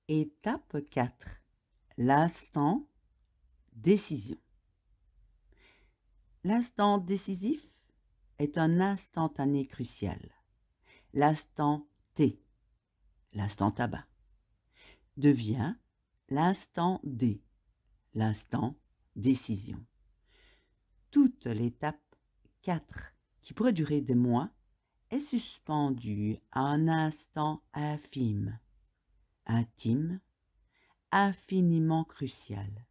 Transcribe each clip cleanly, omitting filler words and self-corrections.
Étape 4. L'instant décision. L'instant décisif est un instantané crucial. L'instant T, l'instant tabac, devient l'instant D, l'instant décision. Toute l'étape 4, qui pourrait durer des mois, est suspendue à un instant infime, intime, infiniment crucial.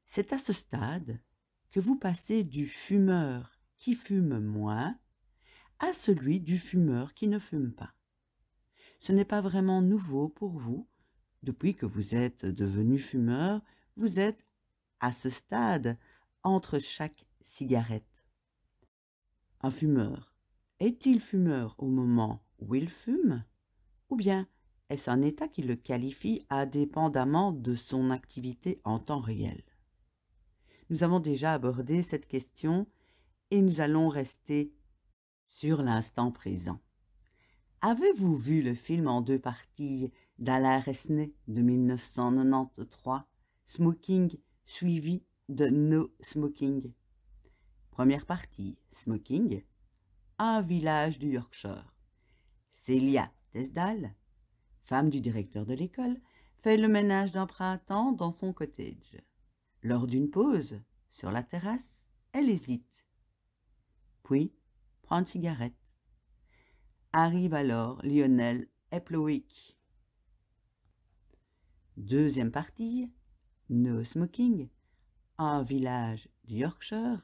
C'est à ce stade que vous passez du fumeur qui fume moins à celui du fumeur qui ne fume pas. Ce n'est pas vraiment nouveau pour vous. Depuis que vous êtes devenu fumeur, vous êtes à ce stade entre chaque cigarette. Un fumeur, est-il fumeur au moment où il fume? Ou bien est-ce un état qui le qualifie indépendamment de son activité en temps réel? Nous avons déjà abordé cette question et nous allons rester sur l'instant présent. Avez-vous vu le film en 2 parties d'Alain Resnais de 1993, Smoking, suivi de No Smoking? Première partie, Smoking, un village du Yorkshire. Celia Tesdal, femme du directeur de l'école, fait le ménage d'un printemps dans son cottage. Lors d'une pause, sur la terrasse, elle hésite. Puis, prend une cigarette. Arrive alors Lionel Eplowick. Deuxième partie, No Smoking, un village du Yorkshire.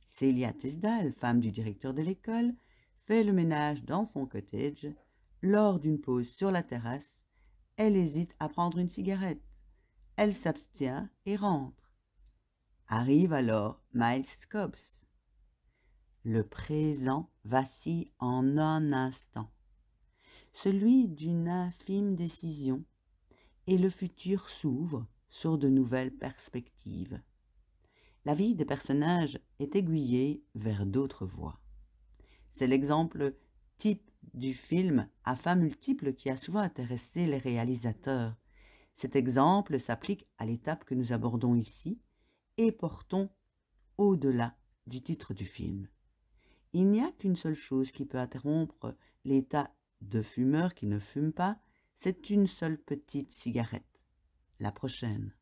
Celia Tesdal, femme du directeur de l'école, fait le ménage dans son cottage. Lors d'une pause sur la terrasse, elle hésite à prendre une cigarette. Elle s'abstient et rentre. Arrive alors Miles Cobbs. Le présent vacille en un instant, celui d'une infime décision, et le futur s'ouvre sur de nouvelles perspectives. La vie des personnages est aiguillée vers d'autres voies. C'est l'exemple type du film à fins multiples qui a souvent intéressé les réalisateurs. Cet exemple s'applique à l'étape que nous abordons ici et portons au-delà du titre du film. Il n'y a qu'une seule chose qui peut interrompre l'état de fumeur qui ne fume pas, c'est une seule petite cigarette. La prochaine.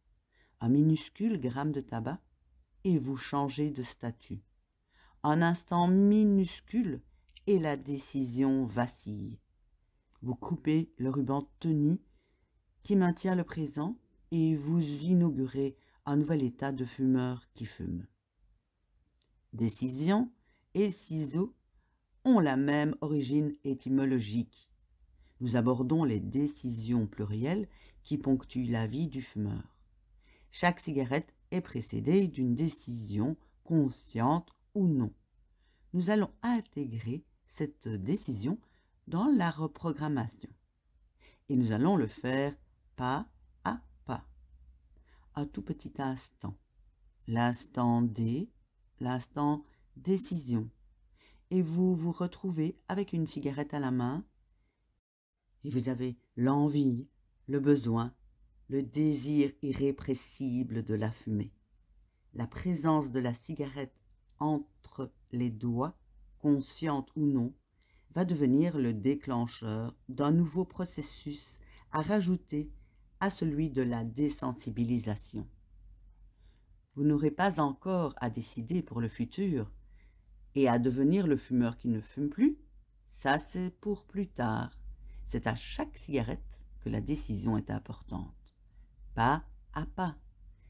Un minuscule gramme de tabac et vous changez de statut. Un instant minuscule et la décision vacille. Vous coupez le ruban tenu qui maintient le présent et vous inaugurez un nouvel état de fumeur qui fume. Décision et ciseaux ont la même origine étymologique. Nous abordons les décisions plurielles qui ponctuent la vie du fumeur. Chaque cigarette est précédée d'une décision consciente ou non. Nous allons intégrer cette décision dans la reprogrammation. Et nous allons le faire pas à pas. Un tout petit instant. L'instant D, l'instant décision. Et vous vous retrouvez avec une cigarette à la main et vous avez l'envie, le besoin, le désir irrépressible de la fumer. La présence de la cigarette entre les doigts, consciente ou non, va devenir le déclencheur d'un nouveau processus à rajouter à celui de la désensibilisation. Vous n'aurez pas encore à décider pour le futur et à devenir le fumeur qui ne fume plus. Ça, c'est pour plus tard. C'est à chaque cigarette que la décision est importante. Pas à pas.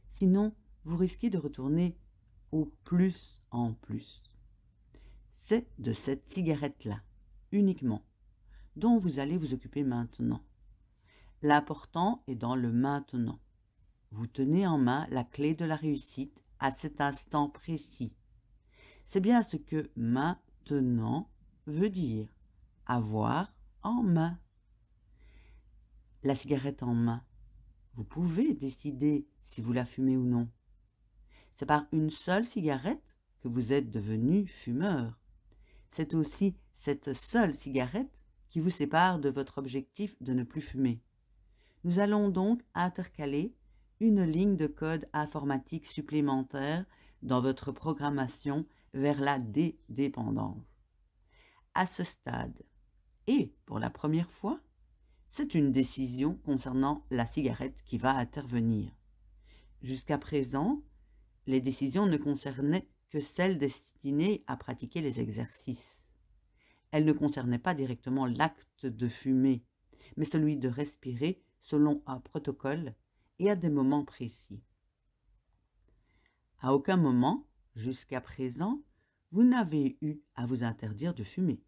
Sinon, vous risquez de retourner au plus en plus. C'est de cette cigarette-là, uniquement, dont vous allez vous occuper maintenant. L'important est dans le maintenant. Vous tenez en main la clé de la réussite à cet instant précis. C'est bien ce que maintenant veut dire, avoir en main. La cigarette en main, vous pouvez décider si vous la fumez ou non. C'est par une seule cigarette que vous êtes devenu fumeur. C'est aussi cette seule cigarette qui vous sépare de votre objectif de ne plus fumer. Nous allons donc intercaler une ligne de code informatique supplémentaire dans votre programmation vers la dédépendance. À ce stade, et pour la première fois, c'est une décision concernant la cigarette qui va intervenir. Jusqu'à présent, les décisions ne concernaient que celles destinées à pratiquer les exercices. Elles ne concernaient pas directement l'acte de fumer, mais celui de respirer selon un protocole et à des moments précis. À aucun moment, jusqu'à présent, vous n'avez eu à vous interdire de fumer.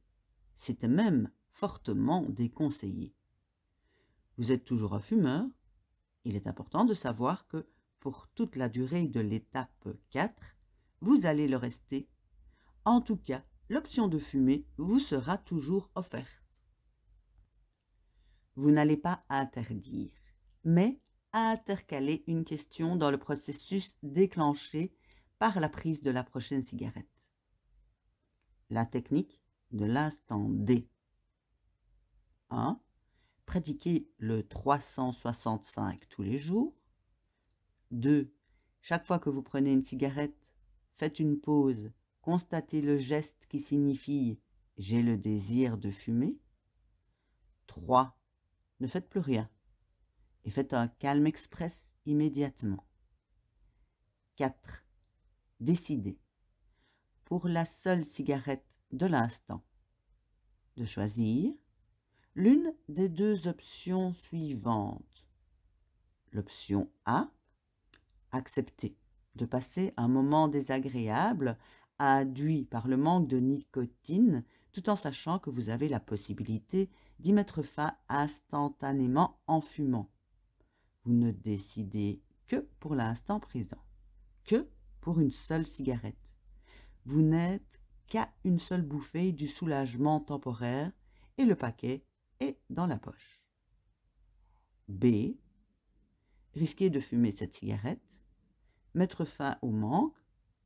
C'était même fortement déconseillé. Vous êtes toujours un fumeur. Il est important de savoir que pour toute la durée de l'étape 4, vous allez le rester. En tout cas, l'option de fumer vous sera toujours offerte. Vous n'allez pas interdire, mais intercaler une question dans le processus déclenché par la prise de la prochaine cigarette. La technique de l'instant D. 1. Pratiquez le 365 tous les jours. 2. Chaque fois que vous prenez une cigarette, faites une pause, constatez le geste qui signifie « j'ai le désir de fumer ». 3. Ne faites plus rien et faites un calme express immédiatement. 4. Décidez, pour la seule cigarette de l'instant, de choisir l'une des deux options suivantes. L'option A, accepter de passer un moment désagréable induit par le manque de nicotine, tout en sachant que vous avez la possibilité d'y mettre fin instantanément en fumant. Vous ne décidez que pour l'instant présent, que pour une seule cigarette. Vous n'êtes qu'à une seule bouffée du soulagement temporaire et le paquet est dans la poche. B. Risquez de fumer cette cigarette, mettre fin au manque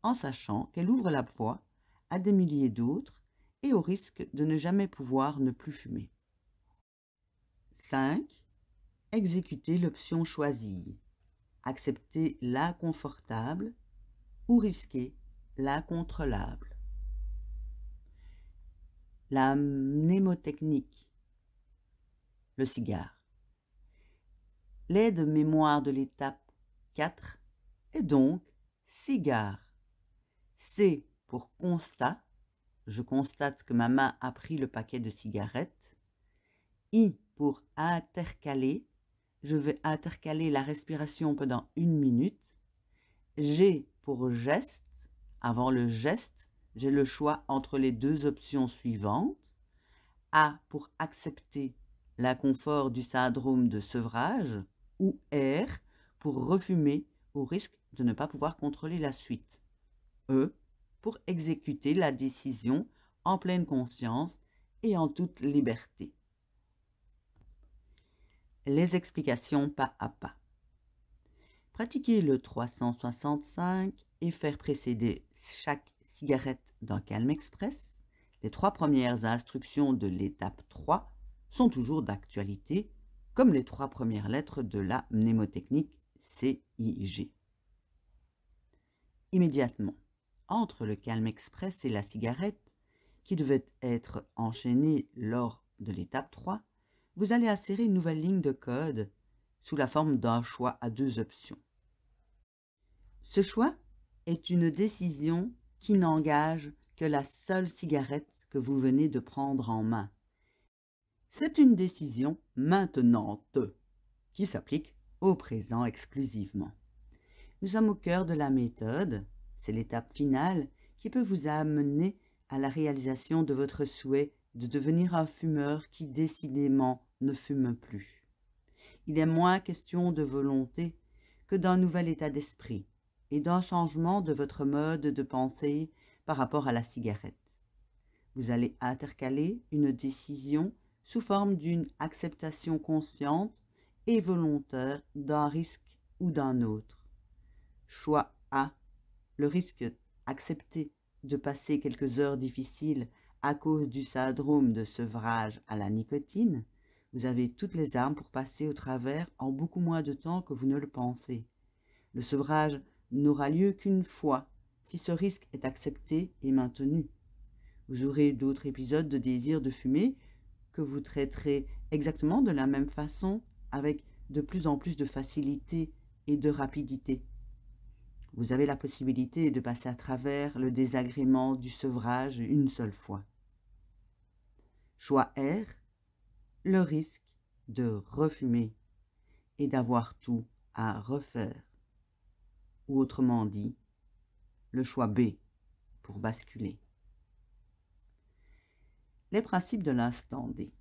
en sachant qu'elle ouvre la voie à des milliers d'autres et au risque de ne jamais pouvoir ne plus fumer. 5. Exécutez l'option choisie. Acceptez l'inconfortable ou risquez l'incontrôlable. La mnémotechnique. Le cigare. L'aide-mémoire de l'étape 4 est donc cigare. C pour constat. Je constate que ma main a pris le paquet de cigarettes. I pour intercaler. Je vais intercaler la respiration pendant 1 minute. G pour geste. Avant le geste, j'ai le choix entre les deux options suivantes. A pour accepter l'inconfort du syndrome de sevrage ou R pour refumer au risque de ne pas pouvoir contrôler la suite. E pour exécuter la décision en pleine conscience et en toute liberté. Les explications pas à pas. Pratiquer le 365 et faire précéder chaque cigarette d'un calme express. Les 3 premières instructions de l'étape 3 sont toujours d'actualité, comme les 3 premières lettres de la mnémotechnique CIG. Immédiatement, entre le calme express et la cigarette, qui devait être enchaînée lors de l'étape 3, vous allez insérer une nouvelle ligne de code sous la forme d'un choix à 2 options. Ce choix est une décision qui n'engage que la seule cigarette que vous venez de prendre en main. C'est une décision maintenante qui s'applique au présent exclusivement. Nous sommes au cœur de la méthode, c'est l'étape finale qui peut vous amener à la réalisation de votre souhait de devenir un fumeur qui décidément ne fume plus. Il est moins question de volonté que d'un nouvel état d'esprit et d'un changement de votre mode de pensée par rapport à la cigarette. Vous allez intercaler une décision sous forme d'une acceptation consciente et volontaire d'un risque ou d'un autre. Choix A. Le risque accepté de passer quelques heures difficiles à cause du syndrome de sevrage à la nicotine. Vous avez toutes les armes pour passer au travers en beaucoup moins de temps que vous ne le pensez. Le sevrage n'aura lieu qu'une fois, si ce risque est accepté et maintenu. Vous aurez d'autres épisodes de désir de fumer que vous traiterez exactement de la même façon, avec de plus en plus de facilité et de rapidité. Vous avez la possibilité de passer à travers le désagrément du sevrage une seule fois. Choix R, le risque de refumer et d'avoir tout à refaire. Ou autrement dit, le choix B pour basculer. Les principes de l'instant D.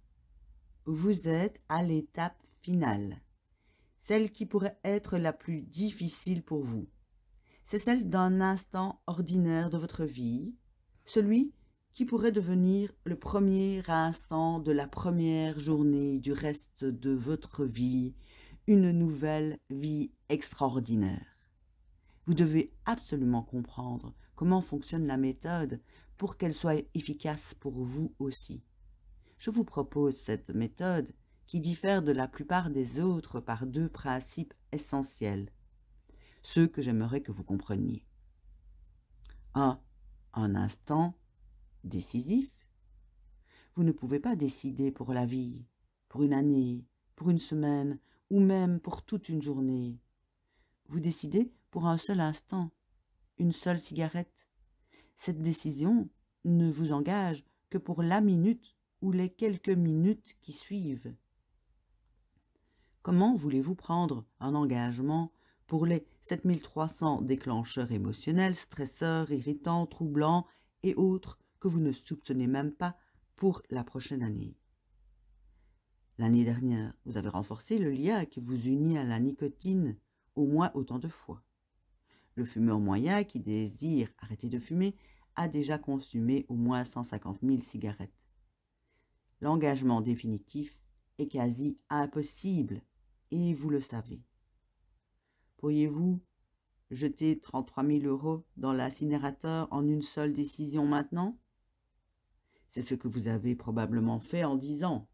Vous êtes à l'étape finale, celle qui pourrait être la plus difficile pour vous. C'est celle d'un instant ordinaire de votre vie, celui qui pourrait devenir le premier instant de la première journée du reste de votre vie, une nouvelle vie extraordinaire. Vous devez absolument comprendre comment fonctionne la méthode pour qu'elle soit efficace pour vous aussi. Je vous propose cette méthode qui diffère de la plupart des autres par deux principes essentiels, ceux que j'aimerais que vous compreniez. 1. Un instant décisif. Vous ne pouvez pas décider pour la vie, pour une année, pour une semaine ou même pour toute une journée. Vous décidez pour un seul instant, une seule cigarette. Cette décision ne vous engage que pour la minute ou les quelques minutes qui suivent. Comment voulez-vous prendre un engagement pour les 7300 déclencheurs émotionnels, stresseurs, irritants, troublants et autres que vous ne soupçonnez même pas pour la prochaine année? L'année dernière, vous avez renforcé le lien qui vous unit à la nicotine au moins autant de fois. Le fumeur moyen qui désire arrêter de fumer a déjà consumé au moins 150 000 cigarettes. L'engagement définitif est quasi impossible et vous le savez. Pourriez-vous jeter 33 000 € dans l'incinérateur en une seule décision maintenant? C'est ce que vous avez probablement fait en 10 ans,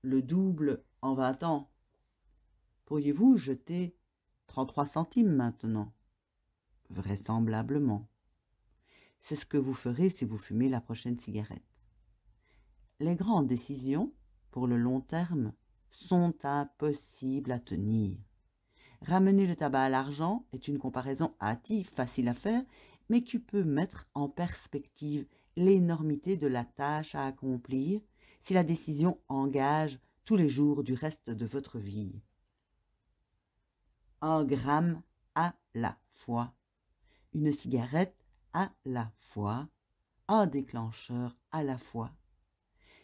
le double en 20 ans. Pourriez-vous jeter 33 centimes maintenant? Vraisemblablement. C'est ce que vous ferez si vous fumez la prochaine cigarette. Les grandes décisions, pour le long terme, sont impossibles à tenir. Ramener le tabac à l'argent est une comparaison hâtive, facile à faire, mais qui peut mettre en perspective l'énormité de la tâche à accomplir si la décision engage tous les jours du reste de votre vie. 1 gramme à la fois, une cigarette à la fois, un déclencheur à la fois.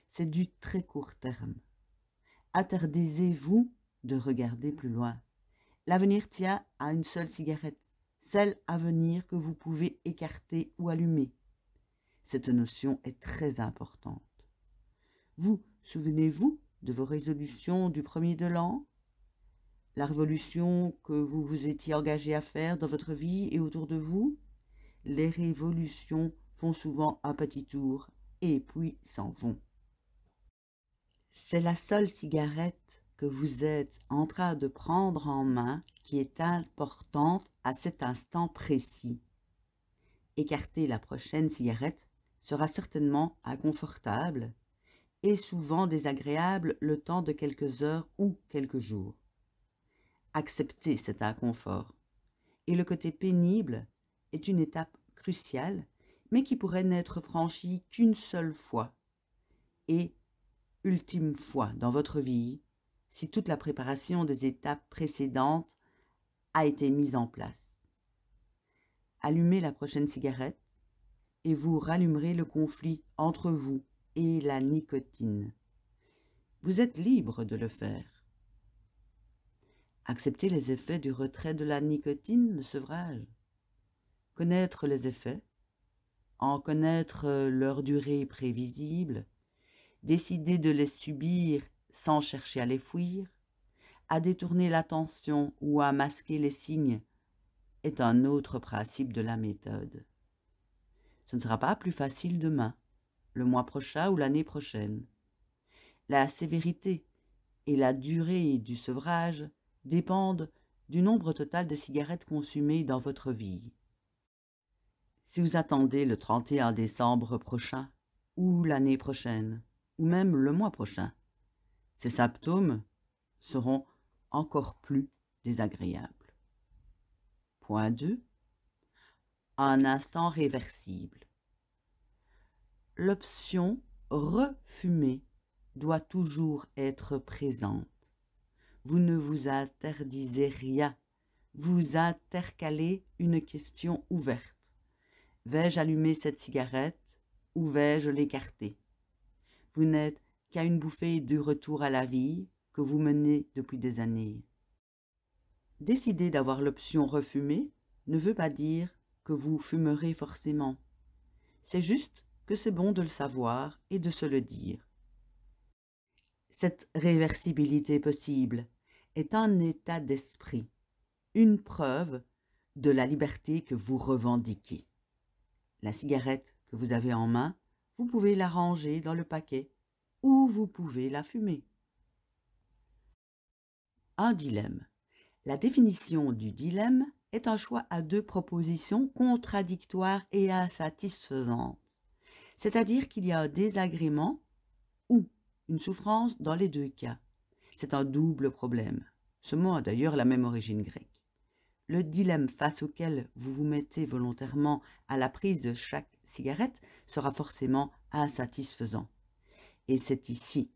C'est du très court terme. Interdisez-vous de regarder plus loin. L'avenir tient à une seule cigarette, celle à venir que vous pouvez écarter ou allumer. Cette notion est très importante. Vous souvenez-vous de vos résolutions du premier de l'an? La révolution que vous vous étiez engagé à faire dans votre vie et autour de vous? Les révolutions font souvent un petit tour et puis s'en vont. C'est la seule cigarette que vous êtes en train de prendre en main qui est importante à cet instant précis. Écarter la prochaine cigarette sera certainement inconfortable et souvent désagréable le temps de quelques heures ou quelques jours. Accepter cet inconfort et le côté pénible est une étape cruciale, mais qui pourrait n'être franchie qu'une seule fois et ultime fois dans votre vie si toute la préparation des étapes précédentes a été mise en place. Allumez la prochaine cigarette et vous rallumerez le conflit entre vous et la nicotine. Vous êtes libre de le faire. Accepter les effets du retrait de la nicotine, le sevrage. Connaître les effets, en connaître leur durée prévisible, décider de les subir sans chercher à les fuir, à détourner l'attention ou à masquer les signes, est un autre principe de la méthode. Ce ne sera pas plus facile demain, le mois prochain ou l'année prochaine. La sévérité et la durée du sevrage dépendent du nombre total de cigarettes consumées dans votre vie. Si vous attendez le 31 décembre prochain, ou l'année prochaine, ou même le mois prochain, ces symptômes seront encore plus désagréables. Point 2. Un instant réversible. L'option refumer doit toujours être présente. Vous ne vous interdisez rien. Vous intercalez une question ouverte. Vais-je allumer cette cigarette ou vais-je l'écarter? Vous n'êtes qu'à une bouffée du retour à la vie que vous menez depuis des années. Décider d'avoir l'option refumer ne veut pas dire que vous fumerez forcément. C'est juste que c'est bon de le savoir et de se le dire. Cette réversibilité possible est un état d'esprit, une preuve de la liberté que vous revendiquez. La cigarette que vous avez en main, vous pouvez la ranger dans le paquet ou vous pouvez la fumer. Un dilemme. La définition du dilemme est un choix à deux propositions contradictoires et insatisfaisantes. C'est-à-dire qu'il y a un désagrément ou une souffrance dans les deux cas. C'est un double problème. Ce mot a d'ailleurs la même origine grecque. Le dilemme face auquel vous vous mettez volontairement à la prise de chaque cigarette sera forcément insatisfaisant. Et c'est ici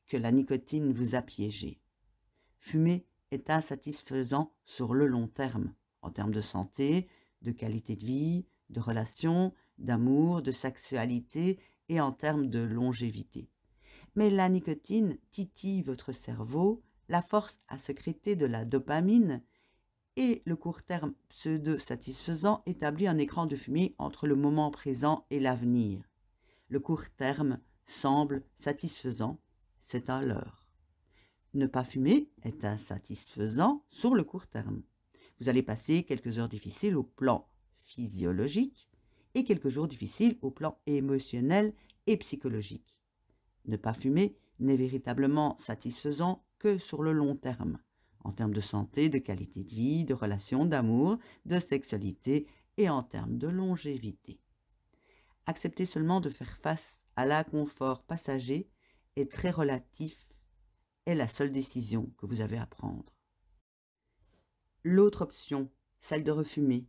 que la nicotine vous a piégé. Fumer est insatisfaisant sur le long terme, en termes de santé, de qualité de vie, de relations, d'amour, de sexualité et en termes de longévité. Mais la nicotine titille votre cerveau, la force à sécréter de la dopamine et le court terme pseudo-satisfaisant établit un écran de fumée entre le moment présent et l'avenir. Le court terme semble satisfaisant, c'est un leurre. Ne pas fumer est insatisfaisant sur le court terme. Vous allez passer quelques heures difficiles au plan physiologique et quelques jours difficiles au plan émotionnel et psychologique. Ne pas fumer n'est véritablement satisfaisant que sur le long terme, en termes de santé, de qualité de vie, de relations, d'amour, de sexualité et en termes de longévité. Accepter seulement de faire face à l'inconfort passager est très relatif, est la seule décision que vous avez à prendre. L'autre option, celle de refumer,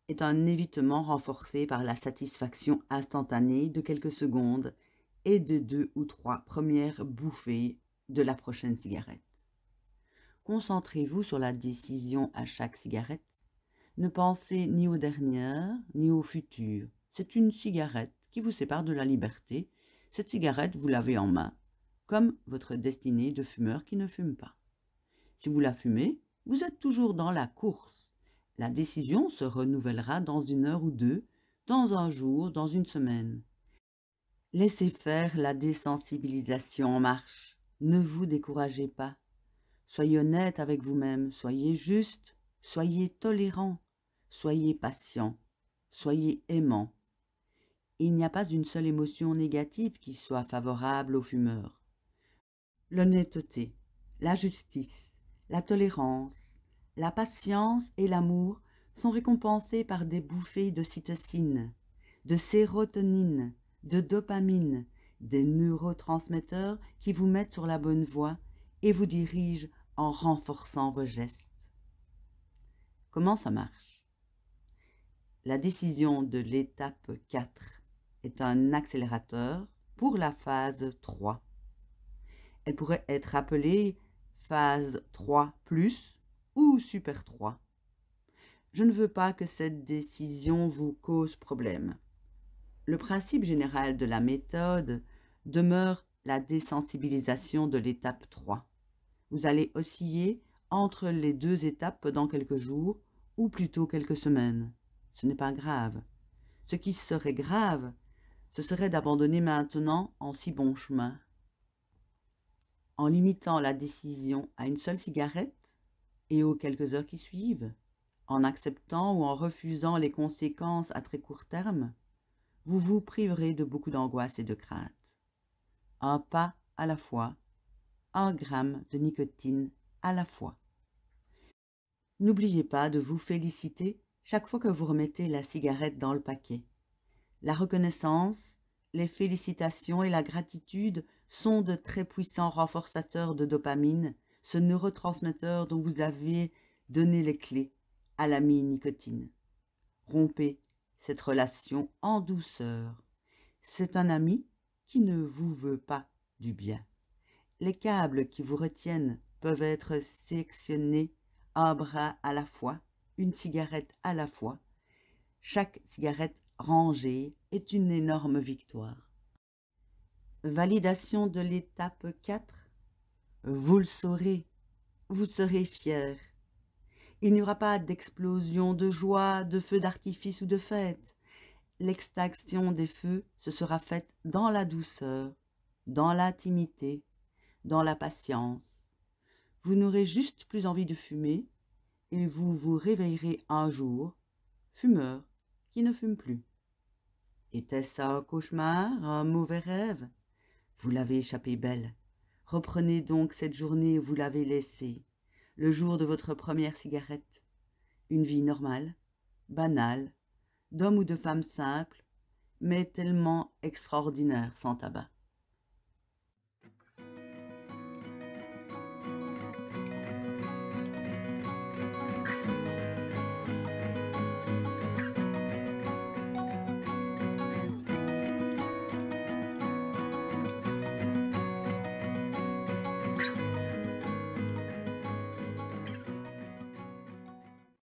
est un évitement renforcé par la satisfaction instantanée de quelques secondes et de 2 ou 3 premières bouffées de la prochaine cigarette. Concentrez-vous sur la décision à chaque cigarette. Ne pensez ni aux dernières, ni au futur. C'est une cigarette qui vous sépare de la liberté. Cette cigarette, vous l'avez en main, comme votre destinée de fumeur qui ne fume pas. Si vous la fumez, vous êtes toujours dans la course. La décision se renouvellera dans 1 heure ou 2, dans un jour, dans une semaine. Laissez faire la désensibilisation en marche. Ne vous découragez pas. Soyez honnête avec vous-même, soyez juste, soyez tolérant, soyez patient, soyez aimant. Il n'y a pas une seule émotion négative qui soit favorable aux fumeurs. L'honnêteté, la justice, la tolérance, la patience et l'amour sont récompensés par des bouffées d'ocytocine, de sérotonine, de dopamine, des neurotransmetteurs qui vous mettent sur la bonne voie et vous dirigent en renforçant vos gestes. Comment ça marche? La décision de l'étape 4 est un accélérateur pour la phase 3. Elle pourrait être appelée phase 3+, ou super 3. Je ne veux pas que cette décision vous cause problème. Le principe général de la méthode demeure la désensibilisation de l'étape 3. Vous allez osciller entre les deux étapes pendant quelques jours ou plutôt quelques semaines. Ce n'est pas grave. Ce qui serait grave, ce serait d'abandonner maintenant en si bon chemin. En limitant la décision à une seule cigarette et aux quelques heures qui suivent, en acceptant ou en refusant les conséquences à très court terme, vous vous priverez de beaucoup d'angoisse et de crainte. Un pas à la fois, 1 gramme de nicotine à la fois. N'oubliez pas de vous féliciter chaque fois que vous remettez la cigarette dans le paquet. La reconnaissance, les félicitations et la gratitude sont de très puissants renforçateurs de dopamine, ce neurotransmetteur dont vous avez donné les clés à l'ami nicotine. Rompez cette relation en douceur. C'est un ami qui ne vous veut pas du bien. Les câbles qui vous retiennent peuvent être sectionnés un bras à la fois, une cigarette à la fois. Chaque cigarette rangée est une énorme victoire. Validation de l'étape 4. Vous le saurez, vous serez fiers. Il n'y aura pas d'explosion de joie, de feux d'artifice ou de fête. L'extinction des feux se sera faite dans la douceur, dans l'intimité, dans la patience. Vous n'aurez juste plus envie de fumer et vous vous réveillerez un jour, fumeur qui ne fume plus. Était-ce un cauchemar, un mauvais rêve? Vous l'avez échappé belle. Reprenez donc cette journée où vous l'avez laissée, le jour de votre première cigarette. Une vie normale, banale, d'homme ou de femme simple, mais tellement extraordinaire sans tabac.